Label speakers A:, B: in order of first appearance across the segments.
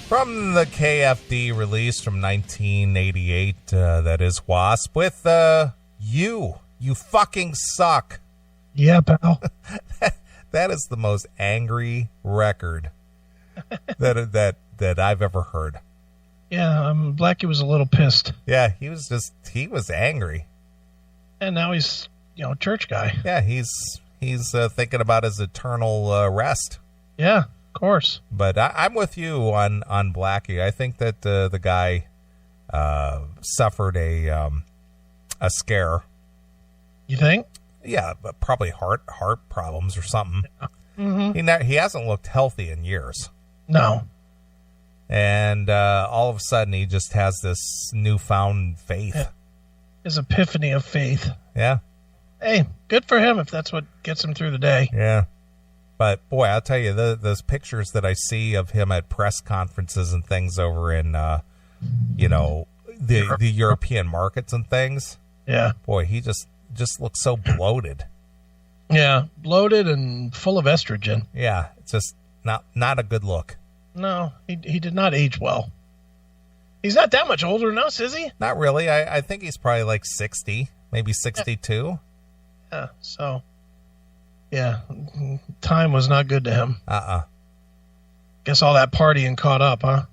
A: From the KFD release from 1988, that is Wasp, with You Fucking Suck.
B: Yeah, pal.
A: That is the most angry record that I've ever heard.
B: Yeah, Blackie was a little pissed.
A: Yeah, he was angry. And
B: now he's, church guy.
A: Yeah, he's thinking about his eternal rest.
B: Yeah, of course.
A: But I'm with you on Blackie. I think that the guy suffered a scare.
B: You think?
A: Yeah, but probably heart problems or something.
B: Mm-hmm.
A: He hasn't looked healthy in years.
B: No.
A: And all of a sudden, he just has this newfound faith.
B: Yeah. His epiphany of faith.
A: Yeah.
B: Hey, good for him if that's what gets him through the day.
A: Yeah. But, boy, I'll tell you, those pictures that I see of him at press conferences and things over in, the European markets and things.
B: Yeah.
A: Boy, he just looks so bloated.
B: Yeah, bloated and full of estrogen.
A: Yeah, it's just not a good look.
B: No, he did not age well. He's not that much older than us, is he?
A: Not really. I think he's probably like 60, maybe 62.
B: Yeah, so, yeah, time was not good to him. Guess all that partying caught up, huh?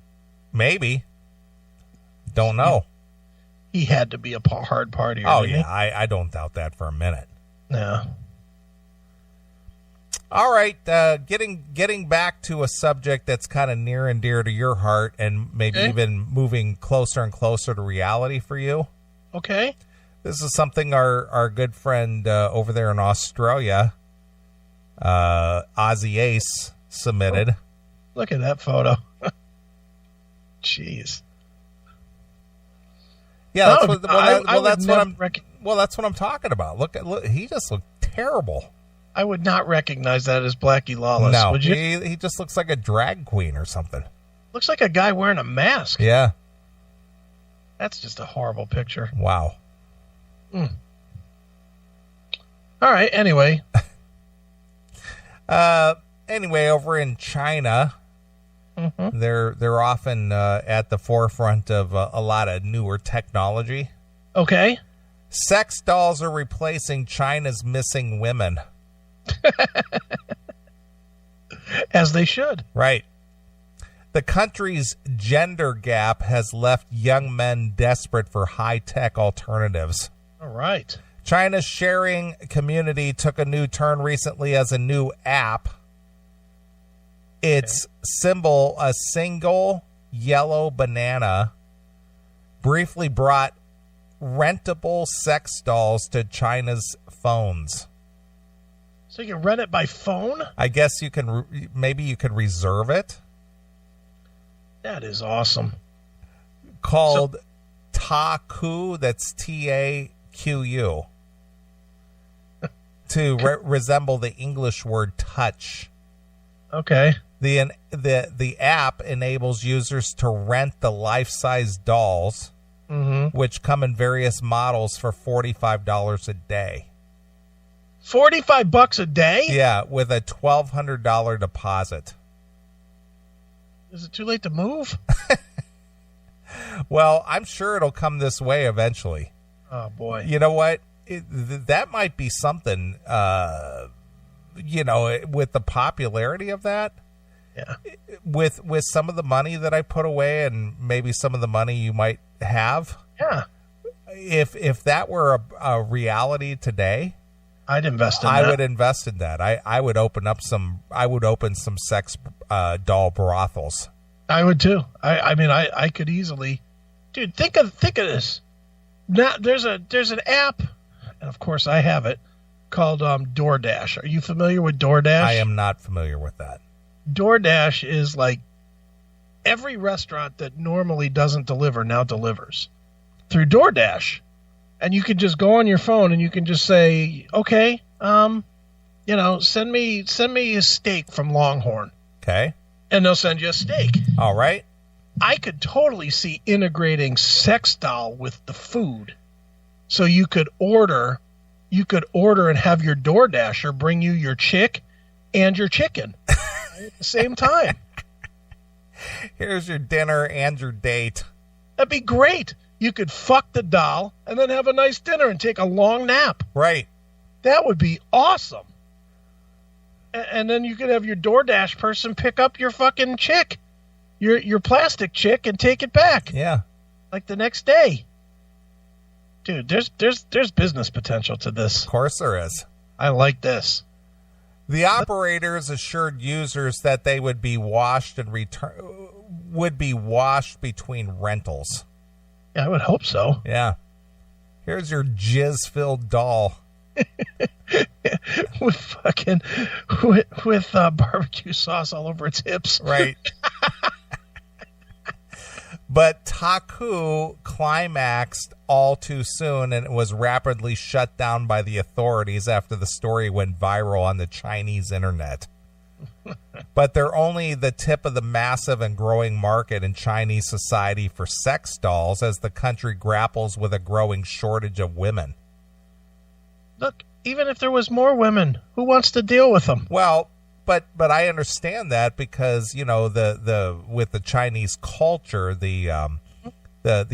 A: Maybe. Don't know.
B: He had to be a hard partier.
A: Oh, yeah, I don't doubt that for a minute.
B: Yeah.
A: All right, getting back to a subject that's kind of near and dear to your heart and maybe even moving closer and closer to reality for you.
B: Okay.
A: This is something our good friend over there in Australia, Ozzy Ace, submitted.
B: Oh, look at that photo. Jeez.
A: Yeah, that's what I'm talking about. Look, he just looked terrible.
B: I would not recognize that as Blackie Lawless.
A: No,
B: would you?
A: He just looks like a drag queen or something.
B: Looks like a guy wearing a mask.
A: Yeah.
B: That's just a horrible picture.
A: Wow.
B: All right, anyway.
A: Anyway, over in China, they're often at the forefront of a lot of newer technology.
B: Okay.
A: Sex dolls are replacing China's missing women.
B: As they should.
A: Right. The country's gender gap has left young men desperate for high-tech alternatives.
B: All right.
A: China's sharing community took a new turn recently as a new app. Its symbol, a single yellow banana, briefly brought rentable sex dolls to China's phones.
B: So you can rent it by phone?
A: I guess you can. Maybe you could reserve it.
B: That is awesome.
A: Called Taku. That's TAQU. To resemble the English word touch.
B: Okay.
A: The app enables users to rent the life-size dolls, which come in various models for $45 a day.
B: $45 a day?
A: Yeah, with a $1,200 deposit.
B: Is it too late to move?
A: Well, I'm sure it'll come this way eventually.
B: Oh, boy.
A: You know what? That might be something, with the popularity of that.
B: Yeah.
A: With some of the money that I put away and maybe some of the money you might have.
B: Yeah.
A: If that were a reality today,
B: I'd invest in that.
A: I would invest in that. I would open some sex doll brothels.
B: I would too. I could easily. Dude, think of this. Now there's an app, and of course I have it, called DoorDash. Are you familiar with DoorDash?
A: I am not familiar with that.
B: DoorDash is like every restaurant that normally doesn't deliver now delivers through DoorDash. And you can just go on your phone and you can just say, okay, send me a steak from Longhorn.
A: Okay.
B: And they'll send you a steak.
A: All right.
B: I could totally see integrating sex doll with the food. So you could order and have your DoorDasher bring you your chick and your chicken at the same time.
A: Here's your dinner and your date.
B: That'd be great. You could fuck the doll and then have a nice dinner and take a long nap.
A: Right.
B: That would be awesome. And then you could have your DoorDash person pick up your fucking chick, your plastic chick, and take it back.
A: Yeah.
B: Like the next day. Dude, there's business potential to this.
A: Of course there is.
B: I like this.
A: The operators assured users that they would be washed between rentals.
B: Yeah, I would hope so.
A: Yeah. Here's your jizz-filled doll.
B: with barbecue sauce all over its hips.
A: Right. But Taku climaxed all too soon, and it was rapidly shut down by the authorities after the story went viral on the Chinese internet. But they're only the tip of the massive and growing market in Chinese society for sex dolls as the country grapples with a growing shortage of women.
B: Look, even if there was more women, who wants to deal with them?
A: Well, but I understand that because, you know, the with the Chinese culture, the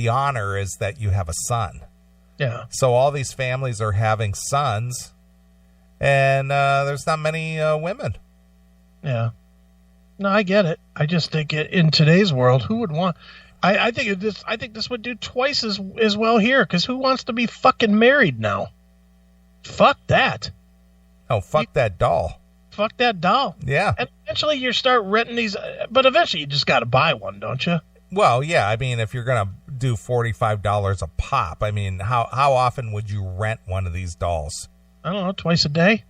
A: honor is that you have a son.
B: Yeah.
A: So all these families are having sons, and there's not many women.
B: Yeah. No, I get it. I just think in today's world, who would want? I think this would do twice as well here, because who wants to be fucking married now? Fuck that.
A: Oh, fuck that doll.
B: Fuck that doll.
A: Yeah.
B: And eventually you start renting these, but eventually you just got to buy one, don't you?
A: Well, yeah. I mean, if you're going to do $45 a pop, I mean, how often would you rent one of these dolls?
B: I don't know, twice a day?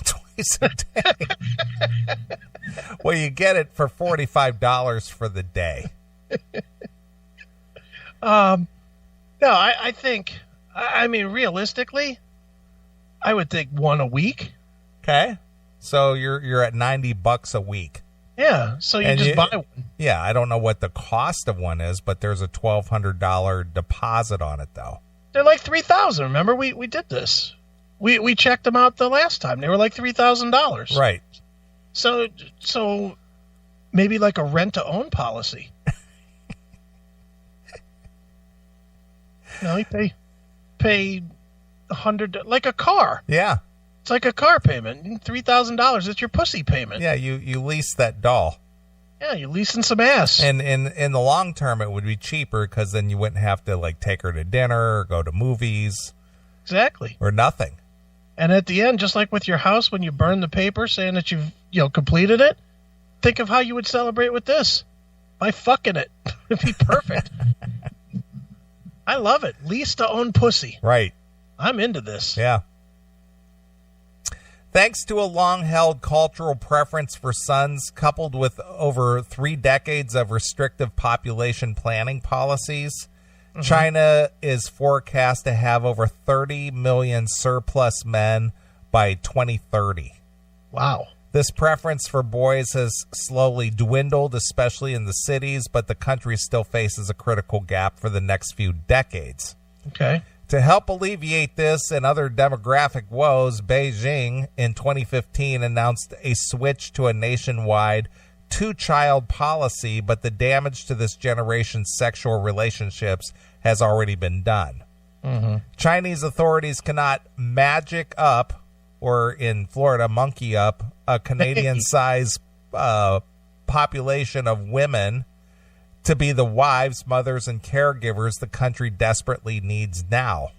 A: Twice a day. Well, you get it for $45 for the day.
B: No, I think, I mean, realistically, I would think one a week.
A: Okay. So you're at $90 a week.
B: Yeah. So you just buy one.
A: Yeah. I don't know what the cost of one is, but there's a $1,200 deposit on it, though.
B: They're like $3,000. Remember, we did this. We checked them out the last time. They were like $3,000.
A: Right.
B: So maybe like a rent to own policy. No, you pay $100, like a car.
A: Yeah.
B: It's like a car payment. $3,000. It's your pussy payment.
A: Yeah, you lease that doll.
B: Yeah, you're leasing some ass.
A: And in the long term, it would be cheaper because then you wouldn't have to like take her to dinner or go to movies.
B: Exactly.
A: Or nothing.
B: And at the end, just like with your house, when you burn the paper saying that you've completed it, think of how you would celebrate with this. By fucking it. It'd be perfect. I love it. Lease to own pussy.
A: Right.
B: I'm into this.
A: Yeah. Thanks to a long-held cultural preference for sons, coupled with over 3 decades of restrictive population planning policies, China is forecast to have over 30 million surplus men by 2030.
B: Wow.
A: This preference for boys has slowly dwindled, especially in the cities, but the country still faces a critical gap for the next few decades.
B: Okay.
A: To help alleviate this and other demographic woes, Beijing in 2015 announced a switch to a nationwide 2-child policy, but the damage to this generation's sexual relationships has already been done. Chinese authorities cannot magic up, or in Florida, monkey up, a Canadian-sized population of women to be the wives, mothers, and caregivers the country desperately needs now.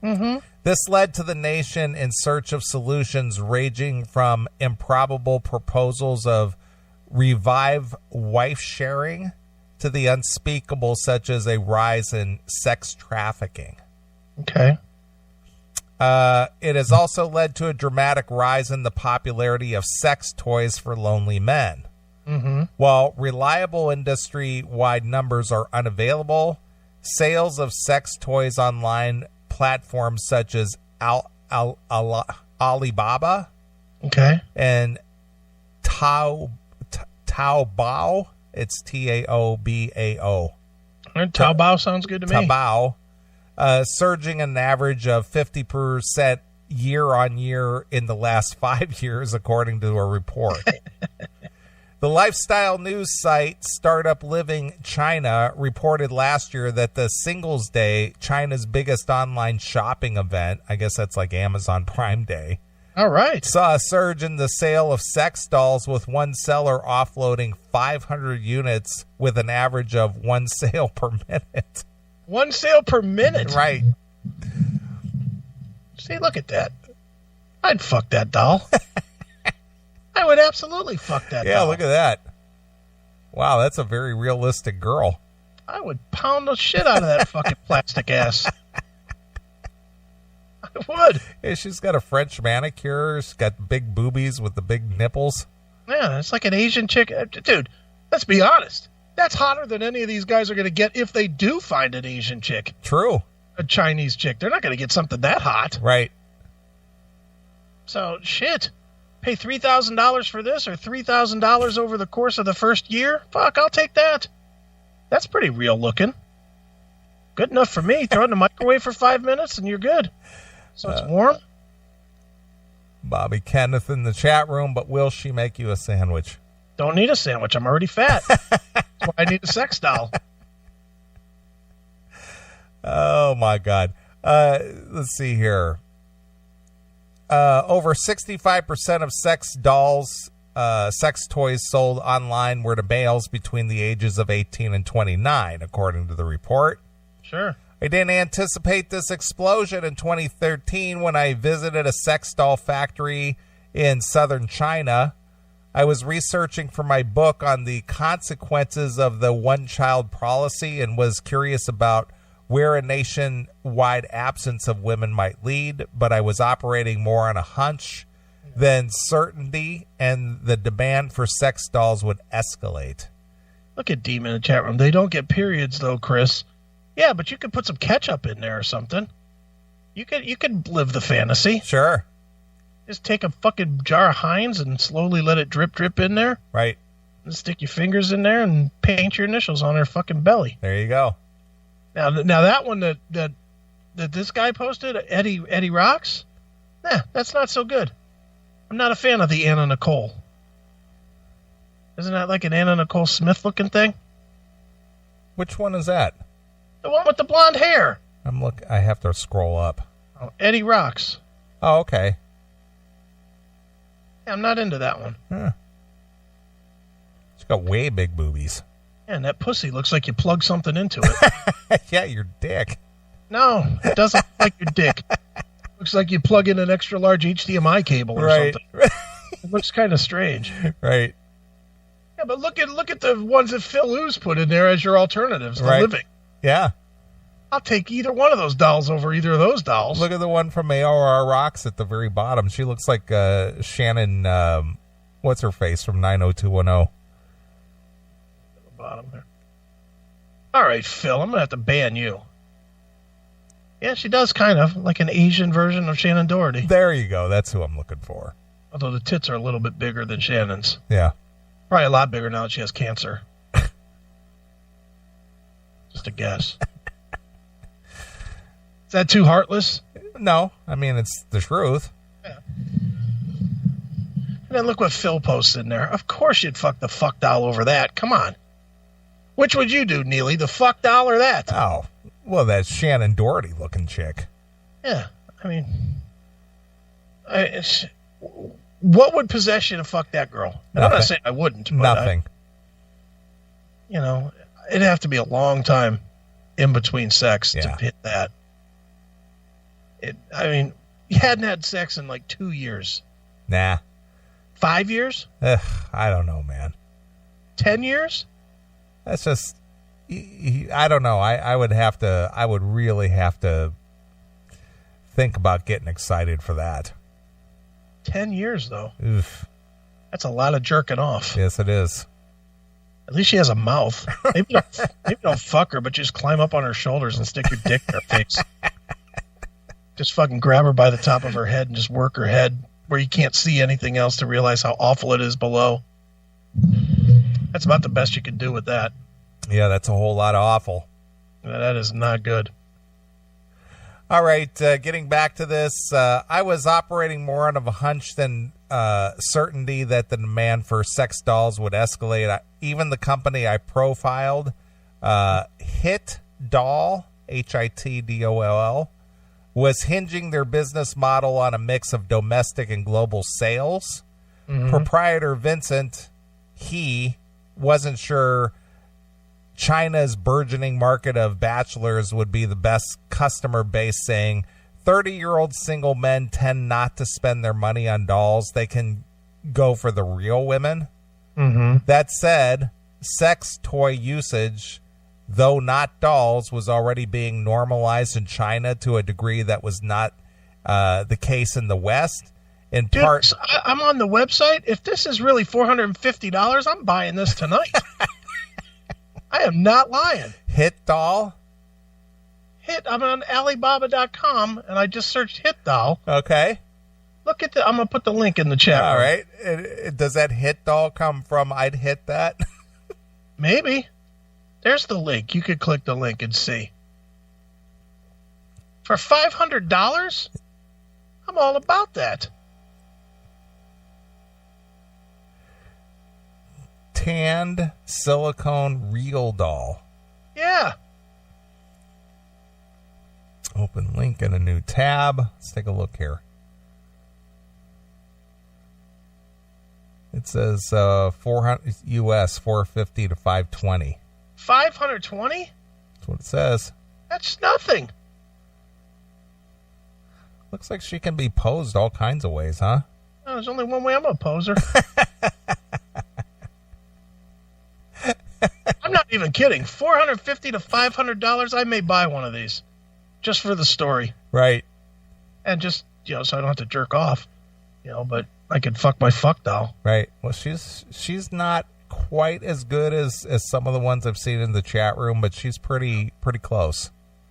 A: This led to the nation in search of solutions ranging from improbable proposals of revive wife sharing to the unspeakable, such as a rise in sex trafficking.
B: Okay.
A: It has also led to a dramatic rise in the popularity of sex toys for lonely men. While reliable industry-wide numbers are unavailable, sales of sex toys online platforms such as Alibaba and Taobao, it's Taobao.
B: Taobao sounds good to me.
A: Taobao, surging an average of 50% year on year in the last 5 years, according to a report. The lifestyle news site Startup Living China reported last year that the Singles Day, China's biggest online shopping event, I guess that's like Amazon Prime Day,
B: all right,
A: saw a surge in the sale of sex dolls, with one seller offloading 500 units with an average of one sale per minute.
B: One sale per minute?
A: Right.
B: See, look at that. I'd fuck that doll. I would absolutely fuck that doll.
A: Yeah, look at that. Wow, that's a very realistic girl.
B: I would pound the shit out of that fucking plastic ass. I would.
A: Yeah, she's got a French manicure. She's got big boobies with the big nipples.
B: Yeah, it's like an Asian chick. Dude, let's be honest. That's hotter than any of these guys are going to get if they do find an Asian chick.
A: True.
B: A Chinese chick. They're not going to get something that hot.
A: Right.
B: So, shit. Pay $3,000 for this or $3,000 over the course of the first year? Fuck, I'll take that. That's pretty real looking. Good enough for me. Throw it in the microwave for 5 minutes and you're good. So it's warm.
A: Bobby Kenneth in the chat room, but will she make you a sandwich?
B: Don't need a sandwich. I'm already fat. That's why I need a sex doll.
A: Oh, my God. Let's see here. Over 65% of sex dolls, sex toys sold online were to males between the ages of 18 and 29, according to the report.
B: Sure.
A: I didn't anticipate this explosion in 2013 when I visited a sex doll factory in southern China. I was researching for my book on the consequences of the one-child policy and was curious about where a nationwide absence of women might lead, but I was operating more on a hunch than certainty, and the demand for sex dolls would escalate.
B: Look at Demon in the chat room. They don't get periods, though, Chris. Yeah, but you could put some ketchup in there or something. You could live the fantasy.
A: Sure.
B: Just take a fucking jar of Heinz and slowly let it drip in there.
A: Right.
B: And stick your fingers in there and paint your initials on her fucking belly.
A: There you go.
B: Now that one that this guy posted, Eddie Rocks, that's not so good. I'm not a fan of the Anna Nicole. Isn't that like an Anna Nicole Smith looking thing?
A: Which one is that?
B: The one with the blonde hair.
A: I have to scroll up.
B: Oh, Eddie Rocks.
A: Oh, okay.
B: Yeah, I'm not into that one.
A: Huh. She's got way big boobies.
B: And that pussy looks like you plug something into it.
A: Yeah, your dick.
B: No, it doesn't look like your dick. Looks like you plug in an extra large HDMI cable or something. It looks kind of strange.
A: Right.
B: Yeah, but look at the ones that Phil Ooze put in there as your alternatives to living.
A: Yeah.
B: I'll take either one of those dolls over either of those dolls.
A: Look at the one from AOR Rocks at the very bottom. She looks like Shannon, what's her face from 90210.
B: Bottom there. All right, Phil, I'm going to have to ban you. Yeah, she does kind of like an Asian version of Shannon Doherty.
A: There you go. That's who I'm looking for.
B: Although the tits are a little bit bigger than Shannon's.
A: Yeah.
B: Probably a lot bigger now that she has cancer. Just a guess. Is that too heartless?
A: No. I mean, it's the truth.
B: Yeah. And then look what Phil posts in there. Of course you'd fuck the fuck doll over that. Come on. Which would you do, Neely? The fuck doll or that?
A: Oh, well, that Shannon Doherty looking chick.
B: Yeah. I mean, what would possess you to fuck that girl? And I'm not saying I wouldn't. But
A: Nothing.
B: It'd have to be a long time in between sex to hit that. You hadn't had sex in like 2 years.
A: Nah.
B: 5 years?
A: I don't know, man.
B: 10 years?
A: That's just, I don't know. I would really have to think about getting excited for that.
B: 10 years, though.
A: Oof.
B: That's a lot of jerking off.
A: Yes, it is.
B: At least she has a mouth. Maybe don't fuck her, but just climb up on her shoulders and stick your dick in her face. Just fucking grab her by the top of her head and just work her head where you can't see anything else to realize how awful it is below. That's about the best you can do with that.
A: Yeah, that's a whole lot of awful.
B: That is not good.
A: All right, getting back to this, I was operating more out of a hunch than certainty that the demand for sex dolls would escalate. Even the company I profiled, Hit Doll, HITDOLL, was hinging their business model on a mix of domestic and global sales. Proprietor Vincent, he wasn't sure China's burgeoning market of bachelors would be the best customer base, saying 30-year-old single men tend not to spend their money on dolls. They can go for the real women. That said, sex toy usage, though not dolls, was already being normalized in China to a degree that was not the case in the West. In part,
B: I'm on the website. If this is really $450, I'm buying this tonight. I am not lying.
A: Hit Doll?
B: I'm on Alibaba.com, and I just searched Hit Doll.
A: Okay.
B: Look at I'm going to put the link in the chat.
A: All right. Does that Hit Doll come from I'd Hit That?
B: Maybe. There's the link. You could click the link and see. For $500? I'm all about that.
A: Tanned silicone real doll.
B: Yeah.
A: Open link in a new tab. Let's take a look here. It says 400 US 450 to 520.
B: 520?
A: That's what it says.
B: That's nothing.
A: Looks like she can be posed all kinds of ways, huh?
B: No, there's only one way I'm a poser. I'm not even kidding. $450 to $500, I may buy one of these. Just for the story.
A: Right.
B: And just, so I don't have to jerk off. But I could fuck my fuck doll.
A: Right. Well, she's not quite as good as some of the ones I've seen in the chat room, but she's pretty close.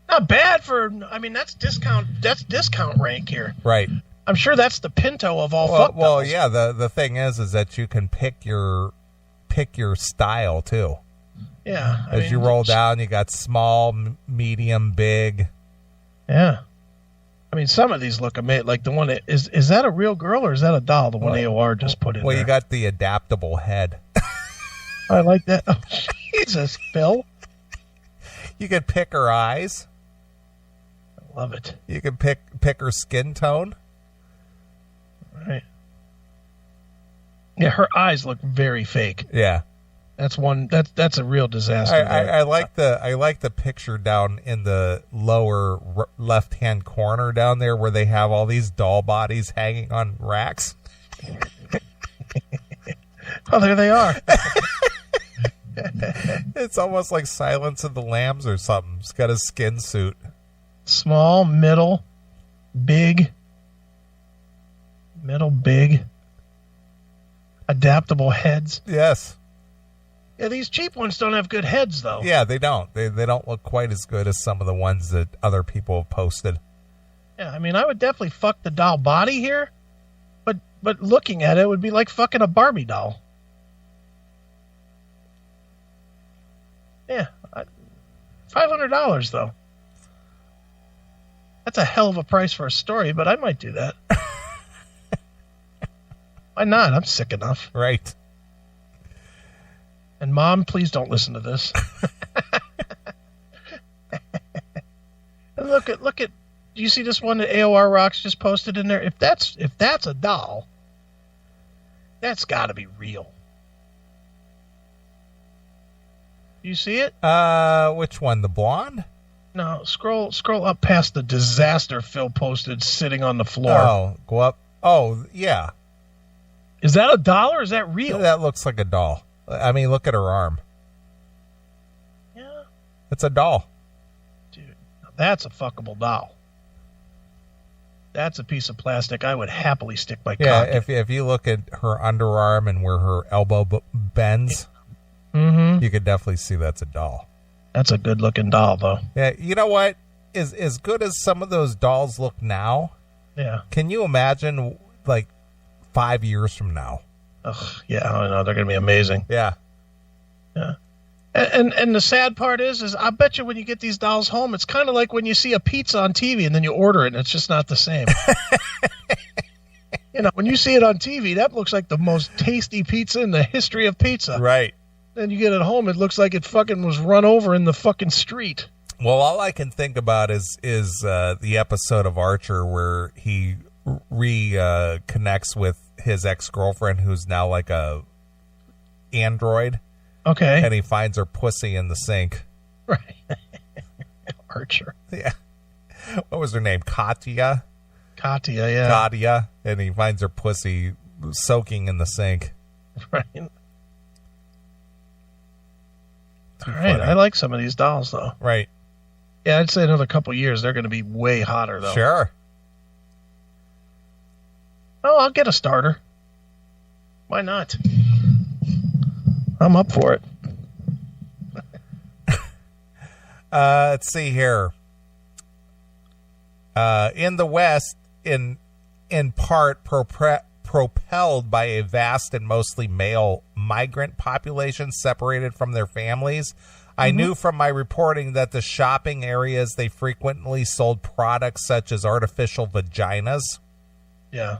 B: Not bad that's discount rank here.
A: Right.
B: I'm sure that's the Pinto of all fuck dolls.
A: Well, yeah, the thing is that you can pick your style too.
B: Yeah.
A: As you roll down, you got small, medium, big.
B: Yeah. Some of these look amazing. Like the one that is that a real girl or is that a doll? The one AOR just put in there.
A: Well, you got the adaptable head.
B: I like that. Oh, Jesus, Phil.
A: You could pick her eyes.
B: I love it.
A: You can pick her skin tone.
B: Right. Yeah, her eyes look very fake.
A: Yeah.
B: That's a real disaster.
A: I like the picture down in the lower left hand corner down there where they have all these doll bodies hanging on racks.
B: Oh, there they are.
A: It's almost like Silence of the Lambs or something. It's got a skin suit.
B: Small, middle, big. Adaptable heads.
A: Yes.
B: Yeah, these cheap ones don't have good heads, though.
A: Yeah, they don't. They don't look quite as good as some of the ones that other people have posted.
B: Yeah, I would definitely fuck the doll body here, but looking at it would be like fucking a Barbie doll. Yeah, $500 though. That's a hell of a price for a story, but I might do that. Why not? I'm sick enough.
A: Right.
B: And Mom, please don't listen to this. And look at. Do you see this one that AOR Rocks just posted in there? If that's a doll, that's got to be real. You see it?
A: Which one? The blonde?
B: No, scroll up past the disaster Phil posted sitting on the floor.
A: Oh, go up. Oh, yeah.
B: Is that a doll or is that real?
A: That looks like a doll. Look at her arm.
B: Yeah.
A: It's a doll.
B: Dude, that's a fuckable doll. That's a piece of plastic I would happily stick my cock in.
A: If you look at her underarm and where her elbow bends, you could definitely see that's a doll.
B: That's a good-looking doll, though.
A: Yeah, you know what? As good as some of those dolls look now,
B: yeah.
A: Can you imagine, 5 years from now?
B: Ugh, yeah, I know. They're going to be amazing.
A: Yeah.
B: Yeah. And the sad part is I bet you when you get these dolls home, it's kind of like when you see a pizza on TV and then you order it and it's just not the same. You know, when you see it on TV, that looks like the most tasty pizza in the history of pizza.
A: Right.
B: Then you get it home, it looks like it fucking was run over in the fucking street.
A: Well, all I can think about is the episode of Archer where he reconnects with his ex-girlfriend, who's now like a android.
B: Okay.
A: And he finds her pussy in the sink.
B: Right. Archer.
A: Yeah. What was her name? Katya?
B: Katya, yeah.
A: Katya. And he finds her pussy soaking in the sink.
B: Right. All right. I like some of these dolls, though.
A: Right.
B: Yeah, I'd say another couple years, they're going to be way hotter, though.
A: Sure.
B: Oh, I'll get a starter. Why not? I'm up for it.
A: Let's see here. In the West, in part propelled by a vast and mostly male migrant population separated from their families, I knew from my reporting that the shopping areas they frequently sold products such as artificial vaginas.
B: Yeah.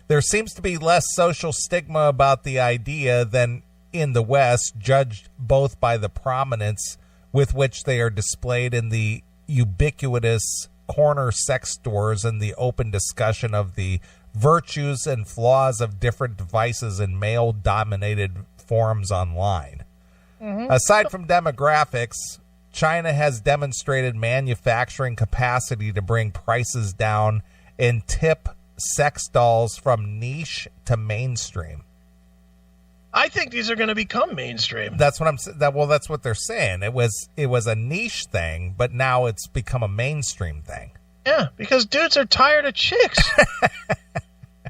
A: There seems to be less social stigma about the idea than in the West, judged both by the prominence with which they are displayed in the ubiquitous corner sex stores and the open discussion of the virtues and flaws of different devices in male-dominated forums online. Aside from demographics, China has demonstrated manufacturing capacity to bring prices down and tip sex dolls from niche to mainstream.
B: I think these are going to become mainstream.
A: That's what that's what they're saying. It was a niche thing, but now it's become a mainstream thing.
B: Yeah, because dudes are tired of chicks.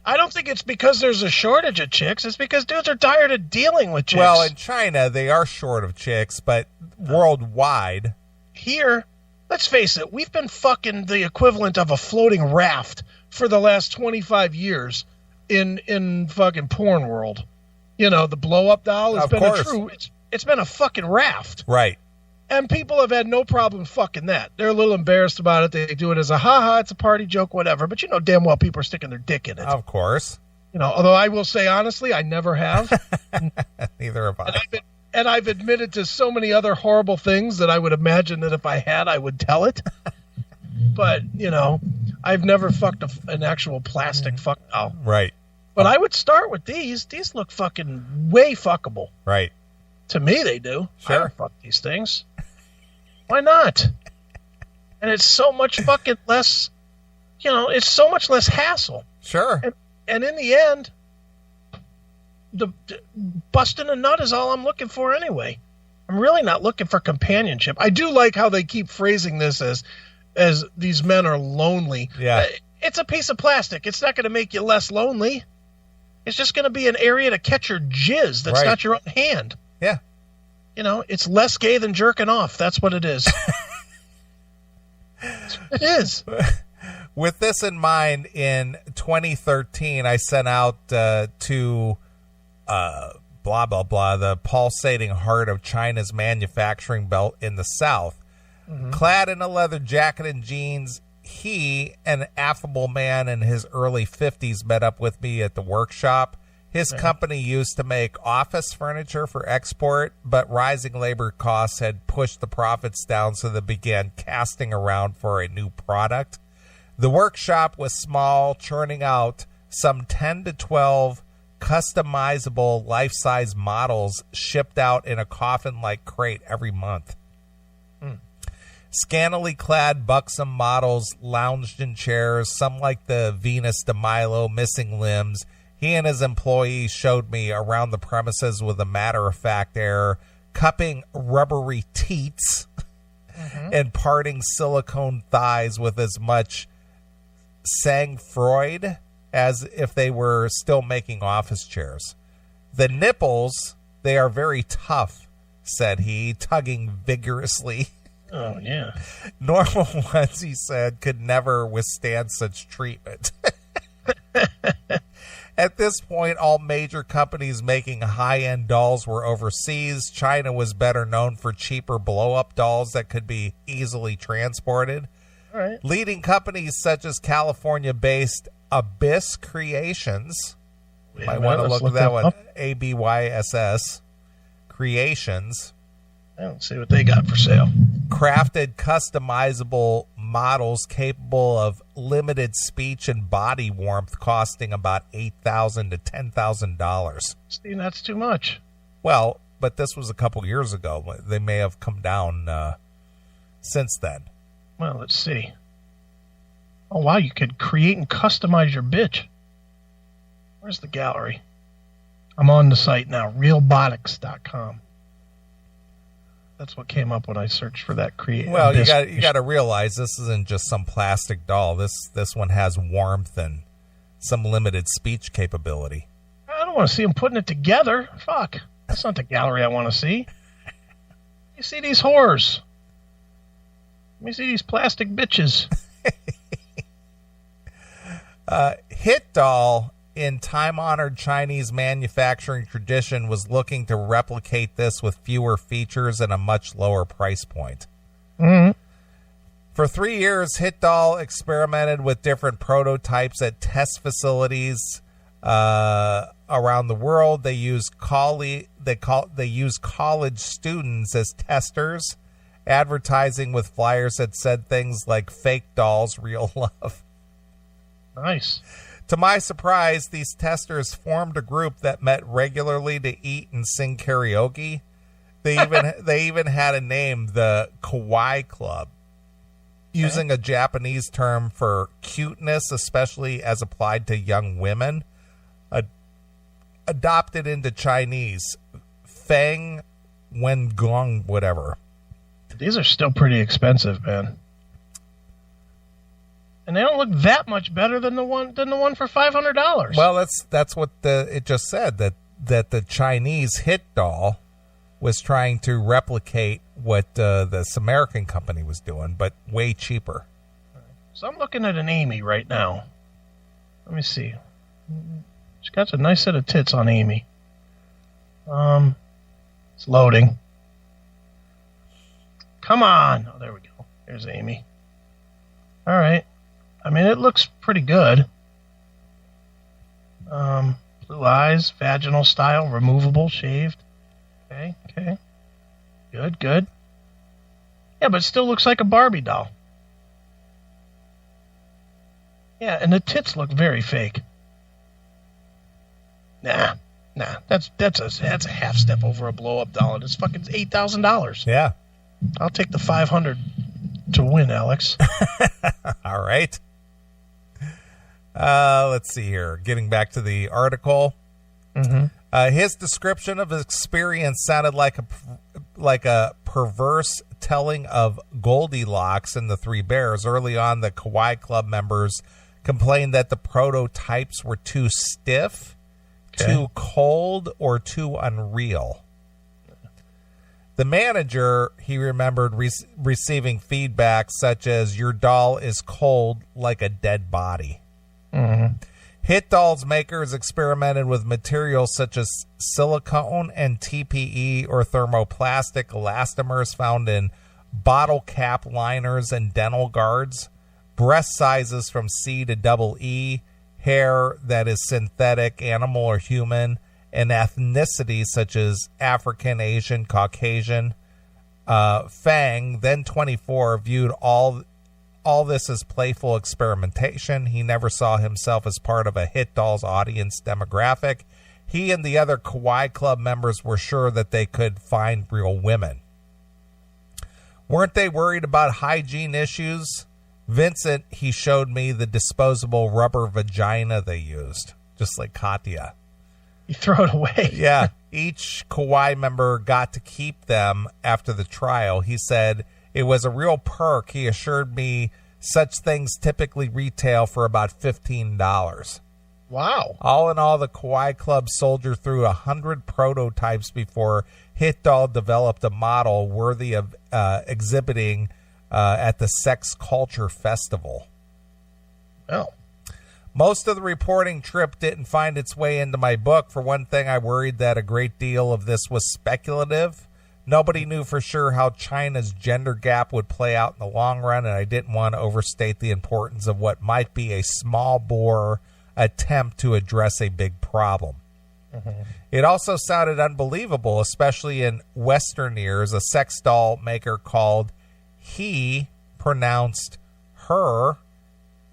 B: I don't think it's because there's a shortage of chicks. It's because dudes are tired of dealing with chicks.
A: Well, in China, they are short of chicks, but worldwide.
B: Here, let's face it, we've been fucking the equivalent of a floating raft for the last 25 years in fucking porn world. You know, the blow-up doll has been it's been a fucking raft.
A: Right.
B: And people have had no problem fucking that. They're a little embarrassed about it. They do it as a ha-ha, it's a party joke, whatever. But you know damn well people are sticking their dick in it.
A: Of course.
B: You know, although I will say honestly, I never have.
A: Neither have I.
B: And I've admitted to so many other horrible things that I would imagine that if I had, I would tell it. But, you know, I've never fucked an actual plastic fuck doll.
A: Right.
B: But I would start with these. These look fucking way fuckable.
A: Right.
B: To me, they do.
A: Sure.
B: I don't fuck these things. Why not? And it's so much fucking less, you know, it's so much less hassle.
A: Sure.
B: And in the end, the busting a nut is all I'm looking for anyway. I'm really not looking for companionship. I do like how they keep phrasing this as these men are lonely.
A: Yeah.
B: It's a piece of plastic. It's not going to make you less lonely. It's just going to be an area to catch your jizz that's not your own hand.
A: Yeah.
B: You know, it's less gay than jerking off. That's what it is. It is.
A: With this in mind, in 2013, I sent out to blah, blah, blah, the pulsating heart of China's manufacturing belt in the South. Clad in a leather jacket and jeans, he, an affable man in his early 50s, met up with me at the workshop. His company used to make office furniture for export, but rising labor costs had pushed the profits down, so they began casting around for a new product. The workshop was small, churning out some 10 to 12 customizable life-size models shipped out in a coffin-like crate every month. Scantily clad, buxom models lounged in chairs, some like the Venus de Milo, missing limbs. He and his employees showed me around the premises with a matter-of-fact air, cupping rubbery teats and parting silicone thighs with as much sang-froid as if they were still making office chairs. The nipples, they are very tough, said he, tugging vigorously.
B: Oh, yeah.
A: Normal ones, he said, could never withstand such treatment. At this point, all major companies making high-end dolls were overseas. China was better known for cheaper blow-up dolls that could be easily transported.
B: All right.
A: Leading companies such as California-based Abyss Creations.
B: Wait a
A: Might
B: minute,
A: want to
B: let's
A: look that one.
B: up.
A: ABYSS Creations.
B: I don't see what they got for sale.
A: Crafted customizable models capable of limited speech and body warmth, costing about $8,000 to $10,000.
B: See, that's too much.
A: Well, but this was a couple years ago. They may have come down since then.
B: Well, let's see. Oh, wow, you could create and customize your bitch. Where's the gallery? I'm on the site now, realbotics.com. That's what came up when I searched for that create.
A: Well, you got to realize this isn't just some plastic doll. This one has warmth and some limited speech capability.
B: I don't want to see them putting it together. Fuck. That's not the gallery I want to see. You see these whores. Let me see these plastic bitches.
A: Hit Doll, in time-honored Chinese manufacturing tradition, was looking to replicate this with fewer features and a much lower price point.
B: Mm-hmm.
A: For 3 years, Hit Doll experimented with different prototypes at test facilities around the world. They use college students as testers, advertising with flyers that said things like "fake dolls, real love."
B: Nice.
A: To my surprise, these testers formed a group that met regularly to eat and sing karaoke. They even had a name, the Kawaii Club, using a Japanese term for cuteness, especially as applied to young women. Adopted into Chinese, Feng Wengong, whatever.
B: These are still pretty expensive, man. And they don't look that much better than the one for $500.
A: Well, that's what it just said, that the Chinese Hit Doll was trying to replicate what this American company was doing, but way cheaper.
B: So I'm looking at an Amy right now. Let me see. She's got a nice set of tits on Amy. It's loading. Come on. Oh, there we go. There's Amy. All right. I mean, it looks pretty good. Blue eyes, vaginal style, removable, shaved. Okay. Good. Yeah, but it still looks like a Barbie doll. Yeah, and the tits look very fake. Nah. That's a half step over a blow-up doll, and it's fucking $8,000.
A: Yeah.
B: I'll take the $500 to win, Alex.
A: All right. Let's see here. Getting back to the article.
B: Mm-hmm.
A: His description of his experience sounded like a perverse telling of Goldilocks and the Three Bears. Early on, the Kawaii Club members complained that the prototypes were too stiff, too cold, or too unreal. The manager, he remembered receiving feedback such as, "Your doll is cold like a dead body."
B: Mm-hmm.
A: Hit Doll's makers experimented with materials such as silicone and TPE or thermoplastic elastomers found in bottle cap liners and dental guards, breast sizes from C to double E, hair that is synthetic, animal or human, and ethnicity such as African, Asian, Caucasian. Fang, then 24, viewed all this as playful experimentation. He never saw himself as part of a Hit Doll's audience demographic. He and the other Kawaii Club members were sure that they could find real women. Weren't they worried about hygiene issues? Vincent, he showed me the disposable rubber vagina they used, just like Katya.
B: You throw it away.
A: Yeah. Each Kawaii member got to keep them after the trial. He said it was a real perk. He assured me such things typically retail for about $15.
B: Wow.
A: All in all, the Kawaii Club soldiered through 100 prototypes before Hit Doll developed a model worthy of exhibiting at the Sex Culture Festival.
B: Oh.
A: Most of the reporting trip didn't find its way into my book. For one thing, I worried that a great deal of this was speculative, Nobody knew for sure how China's gender gap would play out in the long run, and I didn't want to overstate the importance of what might be a small bore attempt to address a big problem. It also sounded unbelievable, especially in Western ears. A sex doll maker called he pronounced her,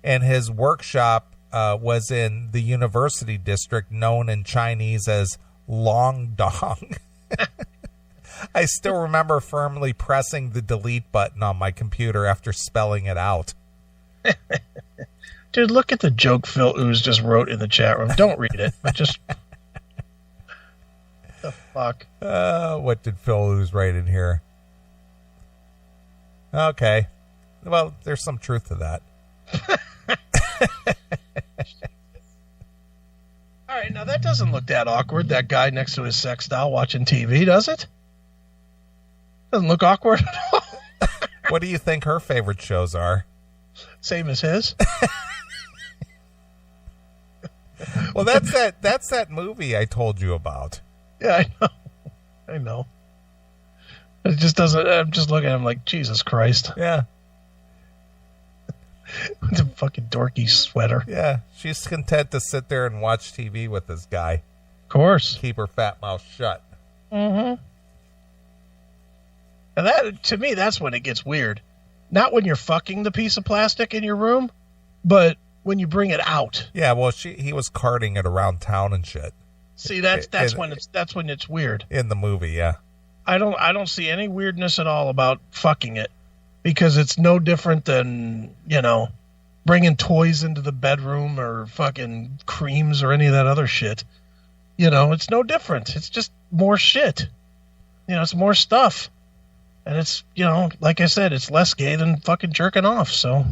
A: and his workshop was in the university district known in Chinese as Long Dong. I still remember firmly pressing the delete button on my computer after spelling it out.
B: Dude, look at the joke Phil Ooze just wrote in the chat room. Don't read it, but just... the fuck?
A: What did Phil Ooze write in here? Okay. Well, there's some truth to that.
B: All right, now that doesn't look that awkward, that guy next to his sex doll watching TV, does it? Doesn't look awkward at all.
A: What do you think her favorite shows are?
B: Same as his.
A: Well, that's that movie I told you about.
B: Yeah, I know. It just doesn't. I'm just looking at him like, Jesus Christ.
A: Yeah.
B: It's a fucking dorky sweater.
A: Yeah, she's content to sit there and watch TV with this guy.
B: Of course.
A: Keep her fat mouth shut.
B: Mm-hmm. And that, to me, that's when it gets weird. Not when you're fucking the piece of plastic in your room, but when you bring it out.
A: Yeah, well, he was carting it around town and shit.
B: See, that's when it's weird.
A: In the movie, yeah.
B: I don't see any weirdness at all about fucking it, because it's no different than, bringing toys into the bedroom or fucking creams or any of that other shit. It's no different. It's just more shit. It's more stuff. And it's, like I said, it's less gay than fucking jerking off. So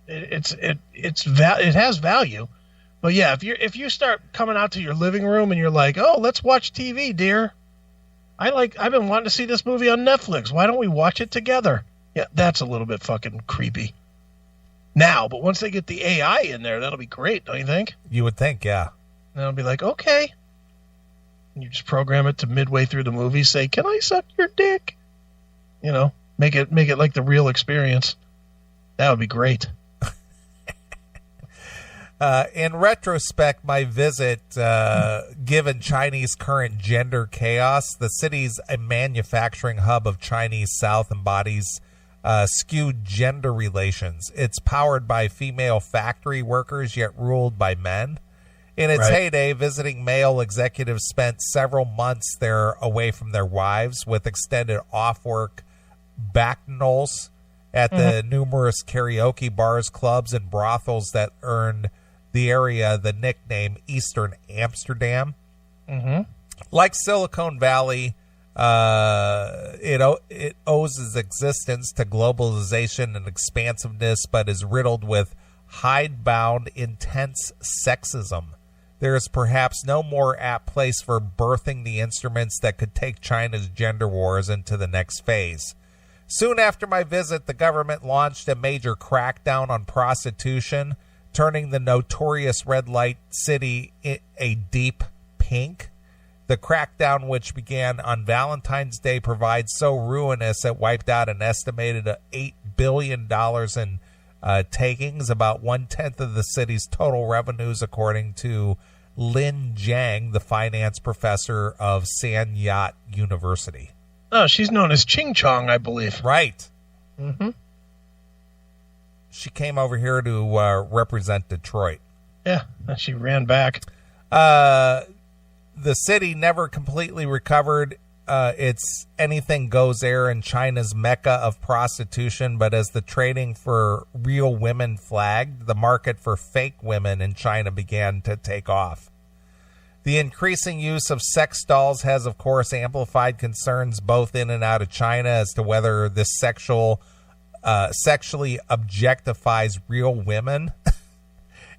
B: it has value. But yeah, if you start coming out to your living room and you're like, oh, let's watch TV, dear. I've been wanting to see this movie on Netflix. Why don't we watch it together? Yeah, that's a little bit fucking creepy. Now, but once they get the AI in there, that'll be great, don't you think?
A: You would think, yeah.
B: And it'll be like, okay. And you just program it to midway through the movie, say, can I suck your dick? Make it like the real experience. That would be great.
A: In retrospect, my visit, given Chinese current gender chaos, the city's a manufacturing hub of Chinese South embodies skewed gender relations. It's powered by female factory workers, yet ruled by men. In its heyday, visiting male executives spent several months there away from their wives, with extended off-work bacchanals at the numerous karaoke bars, clubs, and brothels that earned the area the nickname Eastern Amsterdam. Like Silicon Valley, it owes its existence to globalization and expansiveness, but is riddled with hidebound, intense sexism. There is perhaps no more apt place for birthing the instruments that could take China's gender wars into the next phase. Soon after my visit, the government launched a major crackdown on prostitution, turning the notorious red light city a deep pink. The crackdown, which began on Valentine's Day, provides so ruinous it wiped out an estimated $8 billion in takings, about 1/10 of the city's total revenues, according to Lin Jiang, the finance professor of San Yat University.
B: Oh, she's known as Ching Chong, I believe.
A: Right. She came over here to represent Detroit.
B: Yeah, and she ran back.
A: The city never completely recovered its anything goes there in China's mecca of prostitution, but as the trading for real women flagged, the market for fake women in China began to take off. The increasing use of sex dolls has, of course, amplified concerns both in and out of China as to whether this sexually objectifies real women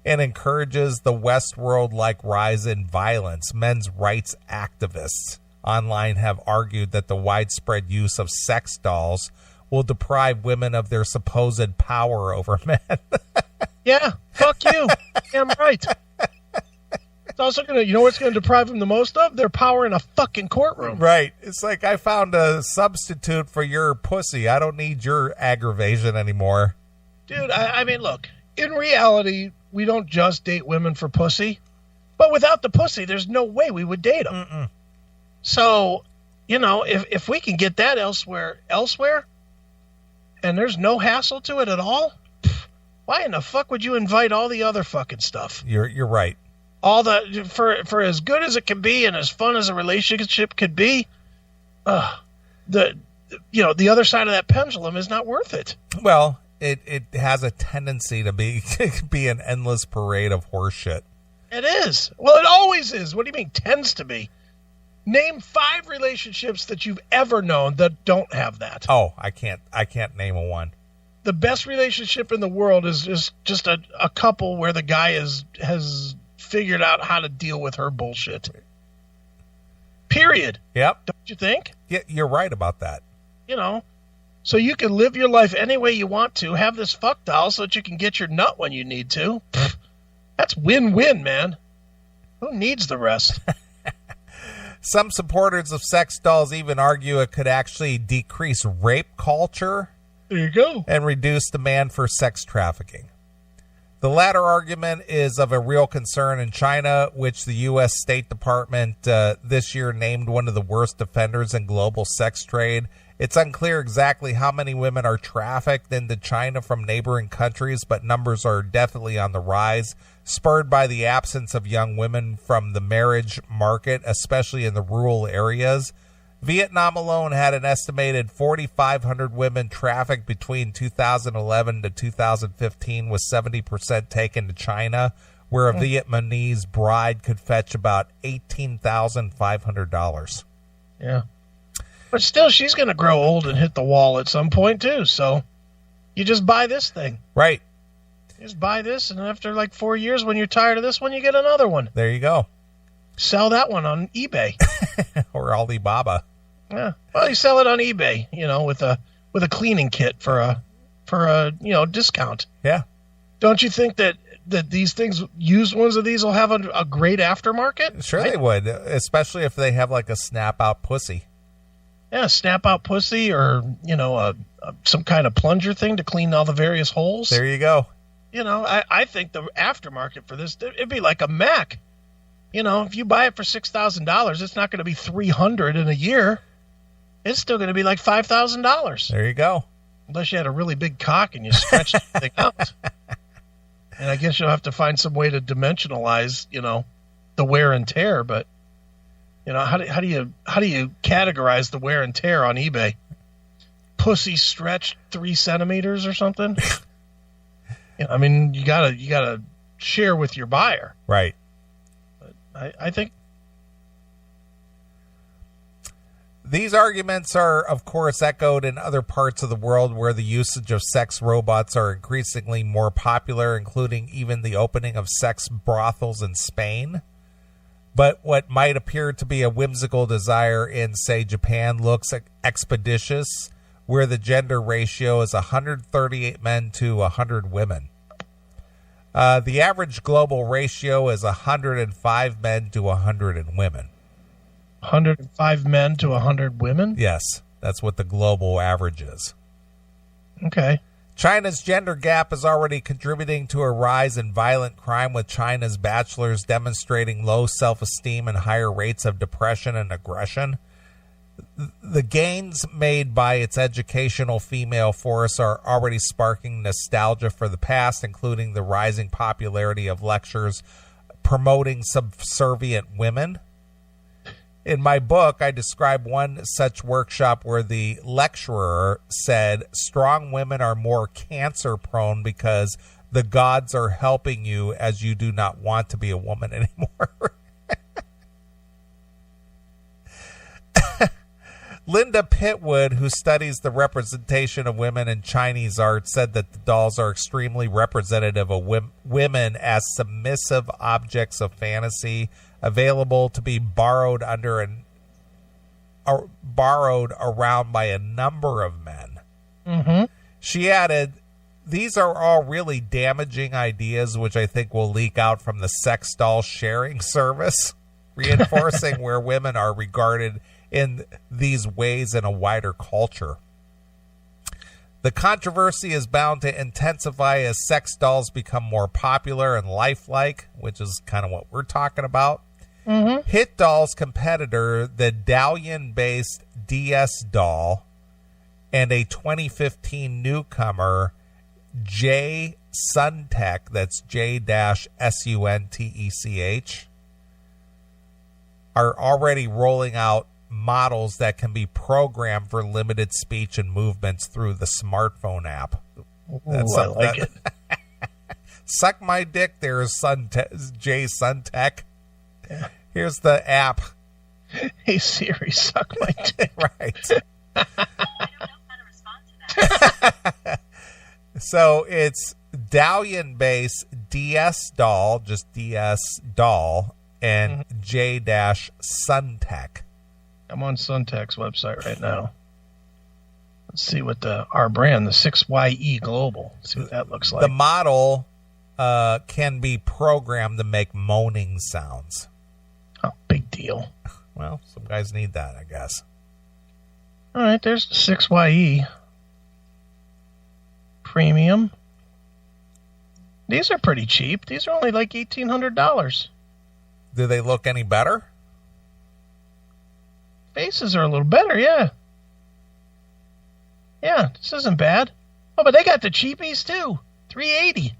A: and encourages the Westworld-like rise in violence. Men's rights activists online have argued that the widespread use of sex dolls will deprive women of their supposed power over men.
B: Yeah, fuck you. Damn right. It's also going to, you know what's going to deprive them the most of? Their power in a fucking courtroom.
A: Right. It's like, I found a substitute for your pussy. I don't need your aggravation anymore.
B: Dude, I mean, look, in reality, we don't just date women for pussy. But without the pussy, there's no way we would date them.
A: Mm-mm.
B: So, you know, if we can get that elsewhere, and there's no hassle to it at all, why in the fuck would you invite all the other fucking stuff?
A: You're right.
B: All the for as good as it can be and as fun as a relationship could be, the other side of that pendulum is not worth it.
A: Well, it has a tendency to be an endless parade of horse shit.
B: It is. Well, it always is. What do you mean tends to be? Name 5 relationships that you've ever known that don't have that.
A: Oh, I can't name a one.
B: The best relationship in the world is just a couple where the guy has figured out how to deal with her bullshit. Period.
A: Yep.
B: Don't you think?
A: Yeah, you're right about that.
B: You know, so you can live your life any way you want to, have this fuck doll so that you can get your nut when you need to. That's win-win, man. Who needs the rest?
A: Some supporters of sex dolls even argue it could actually decrease rape culture.
B: There you go.
A: And reduce demand for sex trafficking. The latter argument is of a real concern in China, which the U.S. State Department this year named one of the worst offenders in global sex trade. It's unclear exactly how many women are trafficked into China from neighboring countries, but numbers are definitely on the rise, spurred by the absence of young women from the marriage market, especially in the rural areas. Vietnam alone had an estimated 4,500 women trafficked between 2011 to 2015, with 70% taken to China, where a Vietnamese bride could fetch about $18,500.
B: Yeah. But still, she's going to grow old and hit the wall at some point, too. So you just buy this thing.
A: Right.
B: You just buy this, and after like 4 years, when you're tired of this one, you get another one.
A: There you go.
B: Sell that one on eBay.
A: Or Alibaba.
B: Yeah. Well, you sell it on eBay, with a cleaning kit for a discount.
A: Yeah.
B: Don't you think that these things, used ones of these, will have a great aftermarket?
A: Sure, they would, especially if they have like a snap out pussy.
B: Yeah, snap out pussy, or some kind of plunger thing to clean all the various holes.
A: There you go.
B: I think the aftermarket for this, it'd be like a Mac. If you buy it for $6,000, it's not going to be $300 in a year. It's still going to be like $5,000.
A: There you go.
B: Unless you had a really big cock and you stretched the thing out. And I guess you'll have to find some way to dimensionalize, the wear and tear. But how do you categorize the wear and tear on eBay? Pussy stretched 3 centimeters or something. You gotta share with your buyer,
A: right?
B: But I think
A: these arguments are, of course, echoed in other parts of the world where the usage of sex robots are increasingly more popular, including even the opening of sex brothels in Spain. But what might appear to be a whimsical desire in, say, Japan looks expeditious, where the gender ratio is 138 men to 100 women. The average global ratio is 105 men to 100 women.
B: 105 men to 100 women?
A: Yes, that's what the global average is.
B: Okay.
A: China's gender gap is already contributing to a rise in violent crime, with China's bachelors demonstrating low self-esteem and higher rates of depression and aggression. The gains made by its educational female force are already sparking nostalgia for the past, including the rising popularity of lectures promoting subservient women. In my book, I describe one such workshop where the lecturer said, "Strong women are more cancer prone because the gods are helping you, as you do not want to be a woman anymore." Linda Pitwood, who studies the representation of women in Chinese art, said that the dolls are extremely representative of women as submissive objects of fantasy, available to be borrowed around by a number of men.
B: Mm-hmm.
A: She added, these are all really damaging ideas, which I think will leak out from the sex doll sharing service, reinforcing where women are regarded in these ways in a wider culture. The controversy is bound to intensify as sex dolls become more popular and lifelike, which is kind of what we're talking about.
B: Mm-hmm.
A: Hit Doll's competitor, the Dalian-based DS Doll, and a 2015 newcomer, J Suntech, that's J-Suntech, are already rolling out models that can be programmed for limited speech and movements through the smartphone app.
B: I like it.
A: Suck my dick there, J Suntech. Yeah. Here's the app.
B: Hey Siri, suck my dick.
A: Right. I don't know how to respond to that. So it's Dalian-based DS Doll, just DS Doll, and J-Suntech.
B: I'm on Suntech's website right now. Let's see what our brand, the 6YE Global. Let's see what that looks like.
A: The model can be programmed to make moaning sounds.
B: Oh, big deal.
A: Well, some guys need that, I guess.
B: All right, there's the 6YE Premium. These are pretty cheap. These are only like $1,800.
A: Do they look any better?
B: Faces are a little better, yeah. Yeah, this isn't bad. Oh, but they got the cheapies too. $380.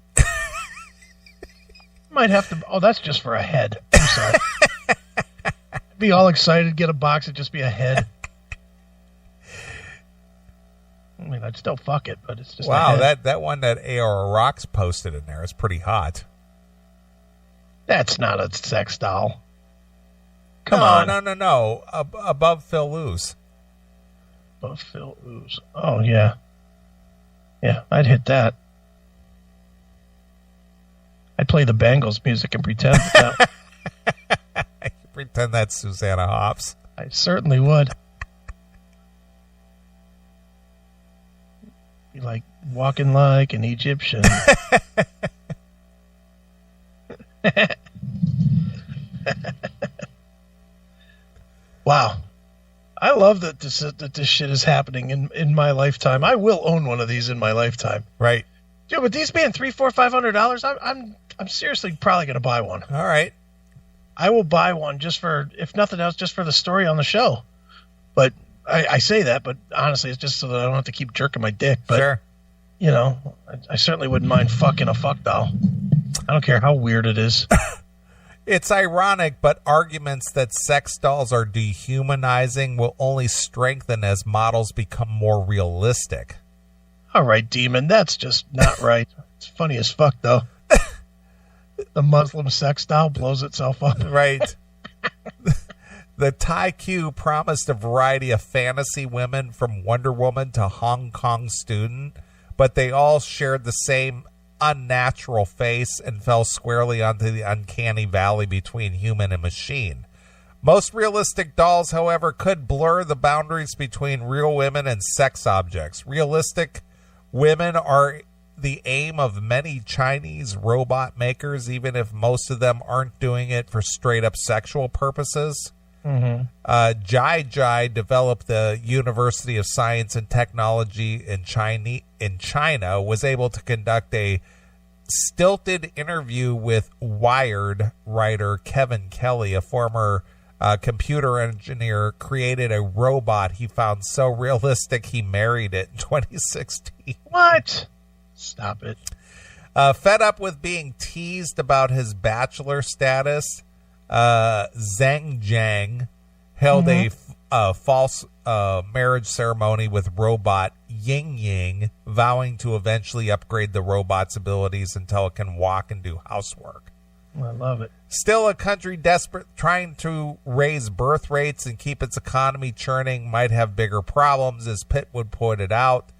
B: Might have to. Oh, that's just for a head. I'm sorry. Be all excited, get a box, it'd just be a head. I mean, I'd still fuck it, but it's just
A: wow.
B: a head.
A: That one that AR Rocks posted in there is pretty hot.
B: That's not a sex doll. Come on.
A: No. Above Phil Lewis.
B: Above Phil Lewis. Oh, yeah. Yeah, I'd hit that. I'd play the Bangles music and pretend that.
A: Pretend that's Susanna Hoffs.
B: I certainly would. Be like walking like an Egyptian. Wow. I love that this shit is happening in my lifetime. I will own one of these in my lifetime.
A: Right.
B: Dude, with these being $300-$500, I'm seriously probably gonna buy one.
A: All right.
B: I will buy one just for, if nothing else, just for the story on the show. But I say that, but honestly, it's just so that I don't have to keep jerking my dick. But,
A: sure.
B: You know, I certainly wouldn't mind fucking a fuck doll. I don't care how weird it is.
A: It's ironic, but arguments that sex dolls are dehumanizing will only strengthen as models become more realistic.
B: All right, Demon, that's just not right. It's funny as fuck, though. The Muslim sex doll blows itself up.
A: Right. The Thai Q promised a variety of fantasy women from Wonder Woman to Hong Kong student, but they all shared the same unnatural face and fell squarely onto the uncanny valley between human and machine. Most realistic dolls, however, could blur the boundaries between real women and sex objects. Realistic women are the aim of many Chinese robot makers, even if most of them aren't doing it for straight-up sexual purposes.
B: Mm-hmm.
A: Jai Jai developed the University of Science and Technology in China, was able to conduct a stilted interview with Wired writer Kevin Kelly, a former computer engineer, created a robot he found so realistic he married it in 2016.
B: What? Stop it.
A: Fed up with being teased about his bachelor status, Zhang Jiang held a false marriage ceremony with robot Ying Ying, vowing to eventually upgrade the robot's abilities until it can walk and do housework.
B: I love it.
A: Still, a country desperate trying to raise birth rates and keep its economy churning might have bigger problems, as Pitwood pointed out.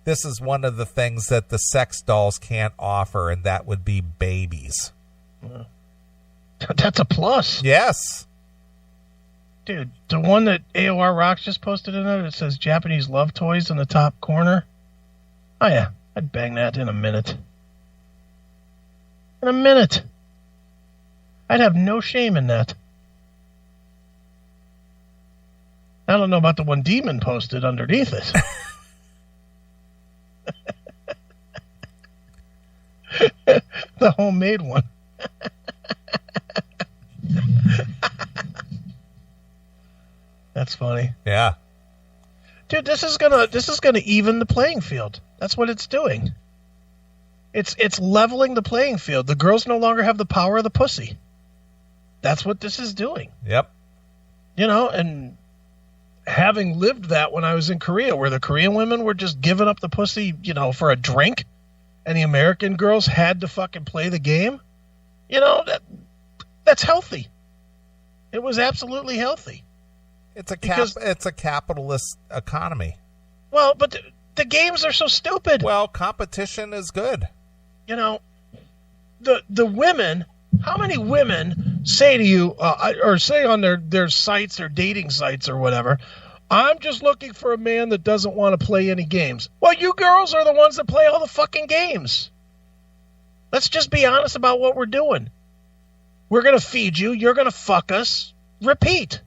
A: This is one of the things that the sex dolls can't offer, and that would be babies.
B: That's a plus.
A: Yes.
B: Dude, the one that AOR Rocks just posted in there that says Japanese love toys in the top corner. Oh, yeah. I'd bang that in a minute. In a minute. I'd have no shame in that. I don't know about the one Demon posted underneath it. The homemade one. That's funny.
A: Yeah.
B: Dude, this is gonna even the playing field. That's what it's doing. It's leveling the playing field. The girls no longer have the power of the pussy. That's what this is doing.
A: Yep.
B: You know, and having lived that when I was in Korea, where the Korean women were just giving up the pussy, you know, for a drink, and the American girls had to fucking play the game, you know, that's healthy. It was absolutely healthy.
A: It's a capitalist economy.
B: Well, but the games are so stupid.
A: Well, competition is good.
B: You know, the women, how many women say to you, or say on their sites, their dating sites or whatever, I'm just looking for a man that doesn't want to play any games. Well, you girls are the ones that play all the fucking games. Let's just be honest about what we're doing. We're going to feed you. You're going to fuck us. Repeat.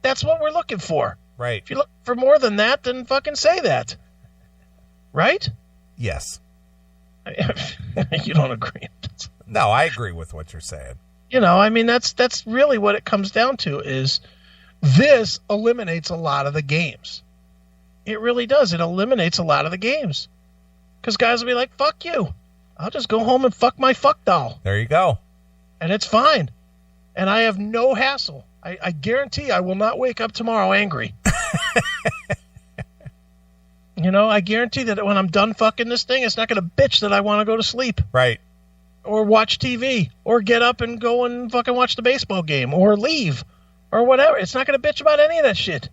B: That's what we're looking for.
A: Right.
B: If you look for more than that, then fucking say that. Right?
A: Yes.
B: You don't agree.
A: No, I agree with what you're saying.
B: You know, I mean, that's really what it comes down to is this eliminates a lot of the games. It really does. It eliminates a lot of the games. Because guys will be like, fuck you. I'll just go home and fuck my fuck doll.
A: There you go.
B: And it's fine. And I have no hassle. I guarantee I will not wake up tomorrow angry. You know, I guarantee that when I'm done fucking this thing, it's not going to bitch that I want to go to sleep.
A: Right.
B: Or watch TV. Or get up and go and fucking watch the baseball game. Or leave. Or whatever. It's not going to bitch about any of that shit.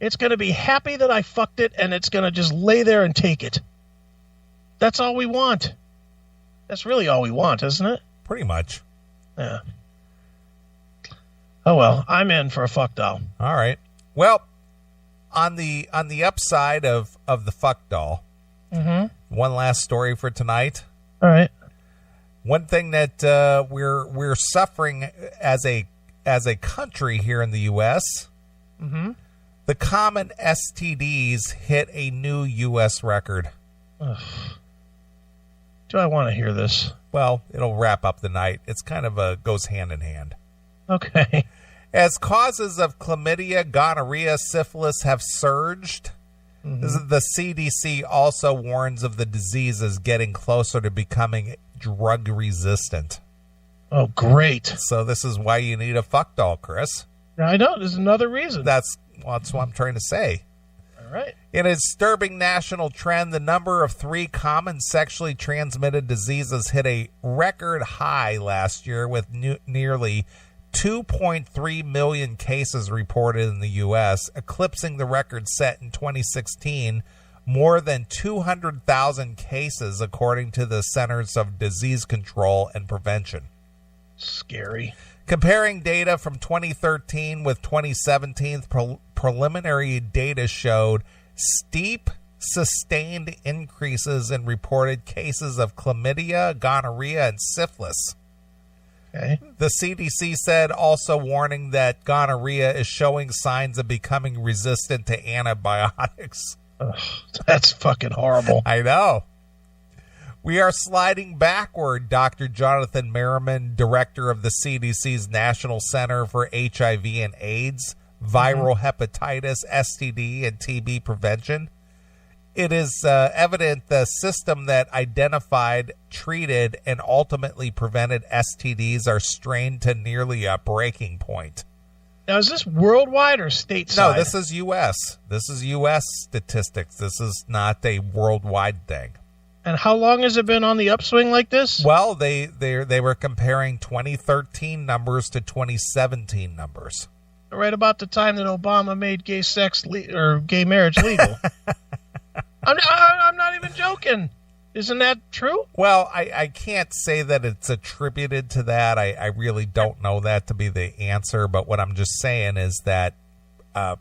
B: It's going to be happy that I fucked it, and it's going to just lay there and take it. That's all we want. That's really all we want, isn't it?
A: Pretty much.
B: Yeah. Oh, well, I'm in for a fuck doll.
A: All right. Well, on the upside of the fuck doll, one last story for tonight.
B: All right.
A: One thing that we're suffering as a country here in the U.S., the common STDs hit a new U.S. record.
B: Ugh. Do I want to hear this?
A: Well, it'll wrap up the night. It's kind of goes hand in hand.
B: Okay.
A: As causes of chlamydia, gonorrhea, syphilis have surged, the CDC also warns of the diseases getting closer to becoming drug resistant.
B: Oh, great.
A: So this is why you need a fuck doll, Chris.
B: I know. There's another reason.
A: That's what I'm trying to say.
B: All right.
A: In a disturbing national trend, the number of 3 common sexually transmitted diseases hit a record high last year with nearly 2.3 million cases reported in the U.S., eclipsing the record set in 2016, more than 200,000 cases, according to the Centers of Disease Control and Prevention.
B: Scary.
A: Comparing data from 2013 with 2017, preliminary data showed steep, sustained increases in reported cases of chlamydia, gonorrhea, and syphilis.
B: Okay.
A: The CDC said, also warning that gonorrhea is showing signs of becoming resistant to antibiotics.
B: Ugh, that's fucking horrible.
A: I know. We are sliding backward, Dr. Jonathan Merriman, director of the CDC's National Center for HIV and AIDS, Viral Hepatitis, STD, and TB Prevention. It is evident the system that identified, treated, and ultimately prevented STDs are strained to nearly a breaking point.
B: Now, is this worldwide or stateside?
A: No, this is U.S. This is U.S. statistics. This is not a worldwide thing.
B: And how long has it been on the upswing like this?
A: Well, they were comparing 2013 numbers to 2017 numbers.
B: Right about the time that Obama made gay sex or gay marriage legal. I'm not even joking. Isn't that true?
A: Well, I can't say that it's attributed to that. I really don't know that to be the answer. But what I'm just saying is that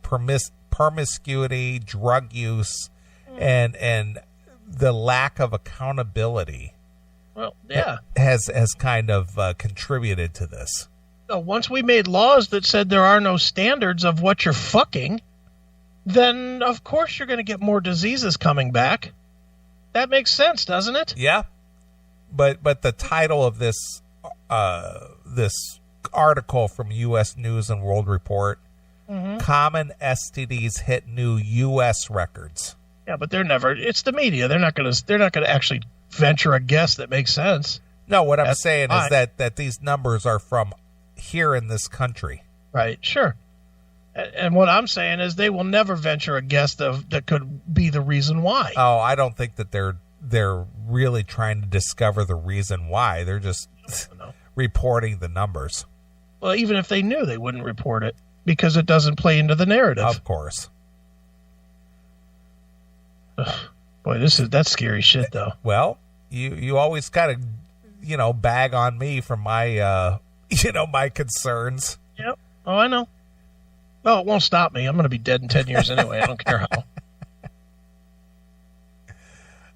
A: promiscuity, drug use, and the lack of accountability.
B: Well, yeah,
A: has kind of contributed to this.
B: Once we made laws that said there are no standards of what you're fucking, then of course you're going to get more diseases coming back. That makes sense, doesn't it?
A: Yeah, but the title of this this article from U.S. News and World Report: Common STDs hit new U.S. records.
B: Yeah, but they're never. It's the media. They're not going to actually venture a guess that makes sense.
A: No, what I'm saying is that these numbers are from here in this country.
B: Right, sure. And what I'm saying is they will never venture a guess that could be the reason why.
A: Oh, I don't think that they're really trying to discover the reason why. They're just reporting the numbers.
B: Well, even if they knew, they wouldn't report it because it doesn't play into the narrative.
A: Of course.
B: Ugh. Boy, that's scary shit, though.
A: Well, you always kind of, bag on me for my, my concerns.
B: Yep. Oh, I know. Well, it won't stop me. I'm going to be dead in 10 years anyway. I don't care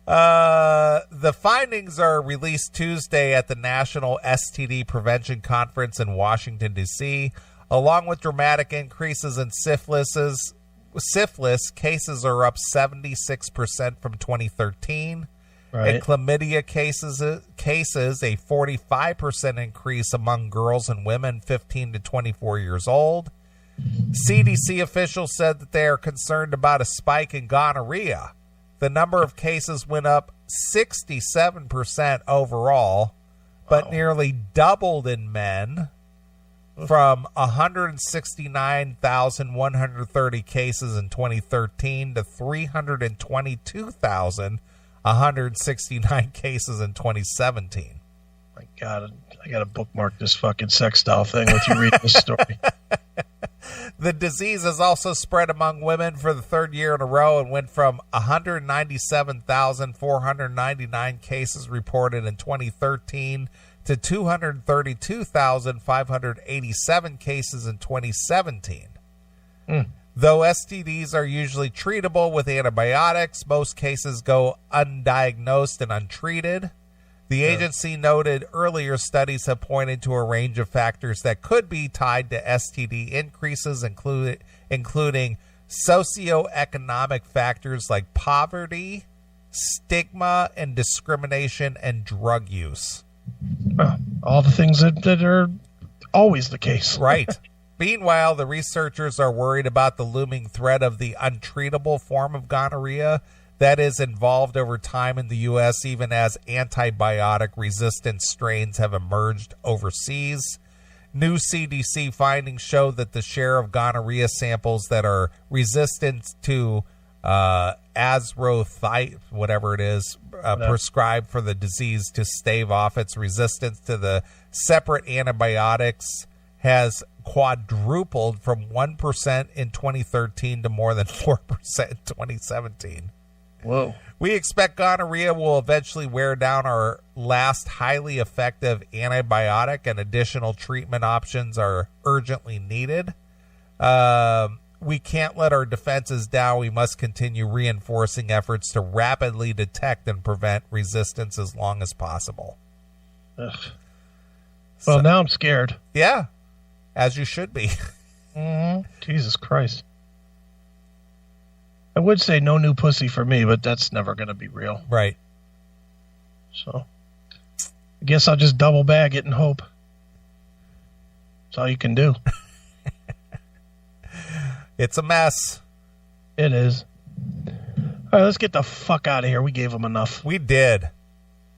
A: how. The findings are released Tuesday at the National STD Prevention Conference in Washington, D.C., along with dramatic increases in syphilis. Cases are up 76% from 2013.
B: Right.
A: And chlamydia cases, a 45% increase among girls and women 15 to 24 years old. CDC officials said that they are concerned about a spike in gonorrhea. The number of cases went up 67% overall, but nearly doubled in men, from 169,130 cases in 2013 to 322,169 cases in 2017.
B: My God, I got to bookmark this fucking sex doll thing with you reading this story.
A: The disease has also spread among women for the third year in a row and went from 197,499 cases reported in 2013 to 232,587 cases in 2017. Though STDs are usually treatable with antibiotics, most cases go undiagnosed and untreated. The agency noted earlier studies have pointed to a range of factors that could be tied to STD increases, including socioeconomic factors like poverty, stigma, and discrimination, and drug use.
B: Well, all the things that are always the case.
A: Right. Meanwhile, the researchers are worried about the looming threat of the untreatable form of gonorrhea that is involved over time in the U.S., even as antibiotic-resistant strains have emerged overseas. New CDC findings show that the share of gonorrhea samples that are resistant to whatever it is, prescribed for the disease to stave off its resistance to the separate antibiotics has quadrupled from 1% in 2013 to more than 4% in 2017.
B: Whoa.
A: We expect gonorrhea will eventually wear down our last highly effective antibiotic, and additional treatment options are urgently needed. We can't let our defenses down. We must continue reinforcing efforts to rapidly detect and prevent resistance as long as possible.
B: Ugh. Well, now I'm scared.
A: Yeah, as you should be.
B: Jesus Christ. I would say no new pussy for me, but that's never going to be real.
A: Right.
B: So, I guess I'll just double bag it and hope. That's all you can do.
A: It's a mess.
B: It is. All right, let's get the fuck out of here. We gave them enough.
A: We did.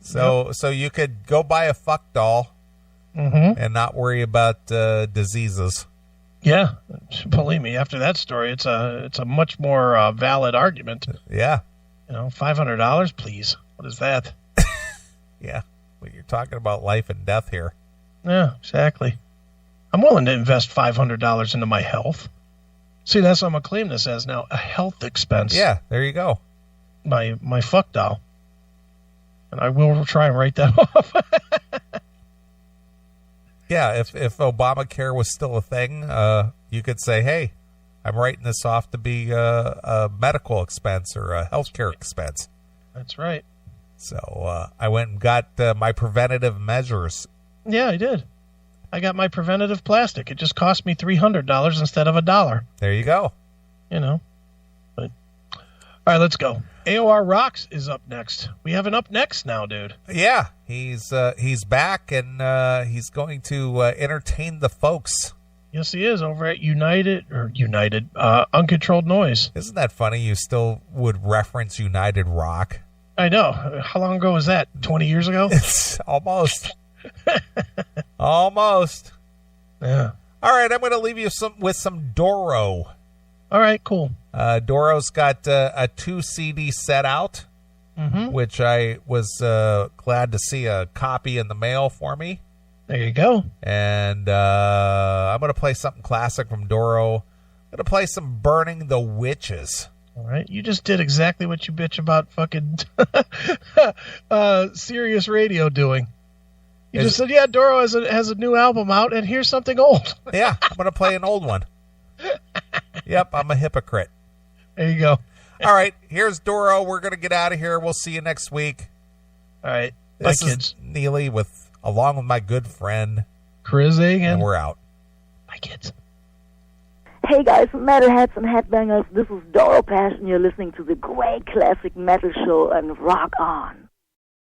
A: So you could go buy a fuck doll and not worry about diseases.
B: Yeah, believe me. After that story, it's a much more valid argument.
A: Yeah,
B: $500, please. What is that?
A: Yeah, well, you're talking about life and death here.
B: Yeah, exactly. I'm willing to invest $500 into my health. See, that's what I'm gonna claim this as now, a health expense.
A: Yeah, there you go.
B: My fuck doll, and I will try and write that off.
A: Yeah, if Obamacare was still a thing, you could say, hey, I'm writing this off to be a medical expense or a healthcare expense.
B: That's right.
A: So I went and got my preventative measures.
B: Yeah, I did. I got my preventative plastic. It just cost me $300 instead of $1.
A: There you go.
B: You know. But all right, let's go. AOR Rocks is up next. We have an up next now, dude.
A: Yeah, he's back, and he's going to entertain the folks.
B: Yes, he is, over at Uncontrolled Noise.
A: Isn't that funny? You still would reference United Rock.
B: I know. How long ago was that? 20 years ago?
A: It's almost. Almost.
B: Yeah.
A: All right, I'm going to leave you with some Doro.
B: All right, cool.
A: Doro's got a 2 CD set out, which I was glad to see a copy in the mail for me.
B: There you go.
A: And I'm going to play something classic from Doro. I'm going to play some Burning the Witches.
B: All right. You just did exactly what you bitch about fucking Sirius Radio doing. You just said, yeah, Doro has a new album out, and here's something old.
A: Yeah, I'm going to play an old one. Yep, I'm a hypocrite.
B: There you go.
A: All right, here's Doro. We're going to get out of here. We'll see you next week.
B: All right.
A: This
B: Bye, kids.
A: is Neeley along with my good friend
B: Chris Hagan.
A: And we're out.
B: Bye, kids.
C: Hey guys, Metalheads and Headbangers, this is Doro Passion. You're listening to the great classic metal show and rock on.